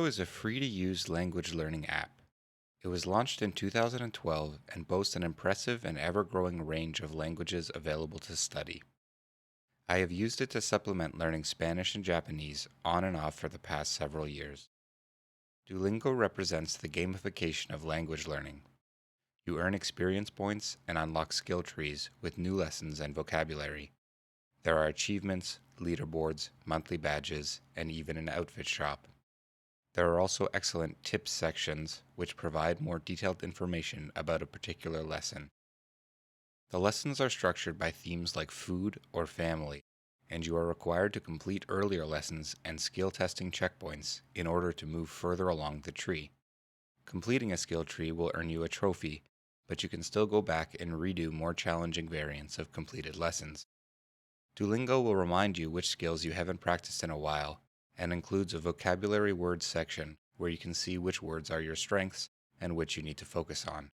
Duolingo is a free-to-use language learning app. It was launched in 2012 and boasts an impressive and ever-growing range of languages available to study. I have used it to supplement learning Spanish and Japanese on and off for the past several years. Duolingo represents the gamification of language learning. You earn experience points and unlock skill trees with new lessons and vocabulary. There are achievements, leaderboards, monthly badges, and even an outfit shop. There are also excellent tips sections which provide more detailed information about a particular lesson. The lessons are structured by themes like food or family, and you are required to complete earlier lessons and skill testing checkpoints in order to move further along the tree. Completing a skill tree will earn you a trophy, but you can still go back and redo more challenging variants of completed lessons. Duolingo will remind you which skills you haven't practiced in a while, and includes a vocabulary words section where you can see which words are your strengths and which you need to focus on.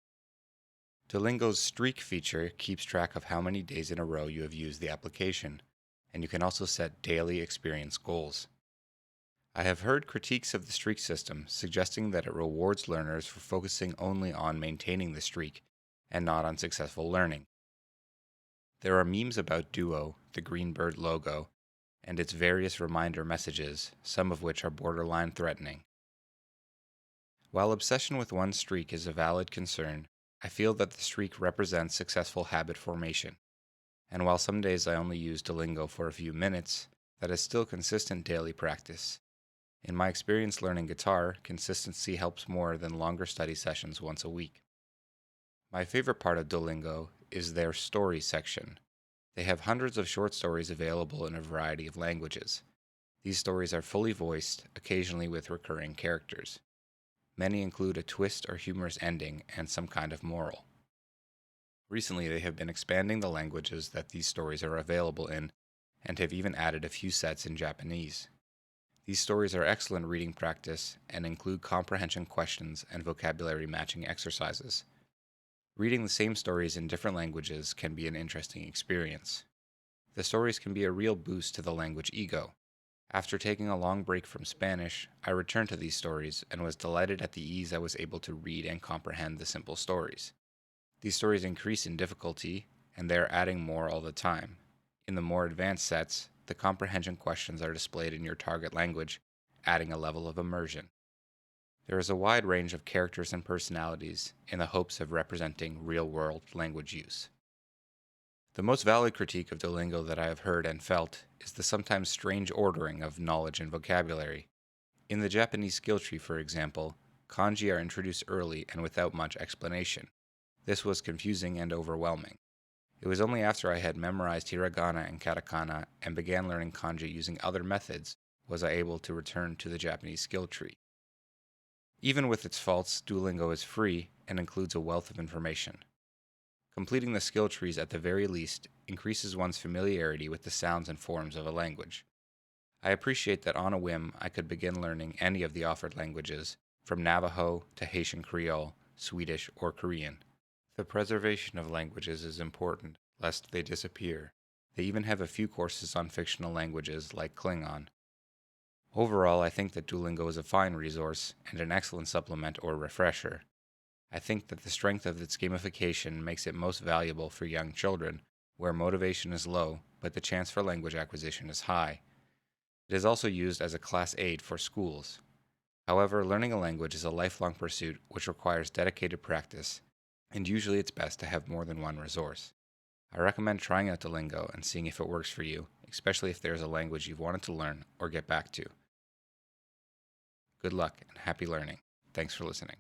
Duolingo's streak feature keeps track of how many days in a row you have used the application, and you can also set daily experience goals. I have heard critiques of the streak system suggesting that it rewards learners for focusing only on maintaining the streak and not on successful learning. There are memes about Duo, the green bird logo, and its various reminder messages, some of which are borderline threatening. While obsession with one streak is a valid concern, I feel that the streak represents successful habit formation. And while some days I only use Duolingo for a few minutes, that is still consistent daily practice. In my experience learning guitar, consistency helps more than longer study sessions once a week. My favorite part of Duolingo is their story section. They have hundreds of short stories available in a variety of languages. These stories are fully voiced, occasionally with recurring characters. Many include a twist or humorous ending and some kind of moral. Recently, they have been expanding the languages that these stories are available in, and have even added a few sets in Japanese. These stories are excellent reading practice and include comprehension questions and vocabulary matching exercises. Reading the same stories in different languages can be an interesting experience. The stories can be a real boost to the language ego. After taking a long break from Spanish, I returned to these stories and was delighted at the ease I was able to read and comprehend the simple stories. These stories increase in difficulty, and they are adding more all the time. In the more advanced sets, the comprehension questions are displayed in your target language, adding a level of immersion. There is a wide range of characters and personalities in the hopes of representing real-world language use. The most valid critique of Duolingo that I have heard and felt is the sometimes strange ordering of knowledge and vocabulary. In the Japanese skill tree, for example, kanji are introduced early and without much explanation. This was confusing and overwhelming. It was only after I had memorized hiragana and katakana and began learning kanji using other methods was I able to return to the Japanese skill tree. Even with its faults, Duolingo is free and includes a wealth of information. Completing the skill trees at the very least increases one's familiarity with the sounds and forms of a language. I appreciate that on a whim I could begin learning any of the offered languages, from Navajo to Haitian Creole, Swedish, or Korean. The preservation of languages is important, lest they disappear. They even have a few courses on fictional languages like Klingon. Overall, I think that Duolingo is a fine resource and an excellent supplement or refresher. I think that the strength of its gamification makes it most valuable for young children, where motivation is low but the chance for language acquisition is high. It is also used as a class aid for schools. However, learning a language is a lifelong pursuit which requires dedicated practice, and usually it's best to have more than one resource. I recommend trying out Duolingo and seeing if it works for you, especially if there is a language you've wanted to learn or get back to. Good luck and happy learning. Thanks for listening.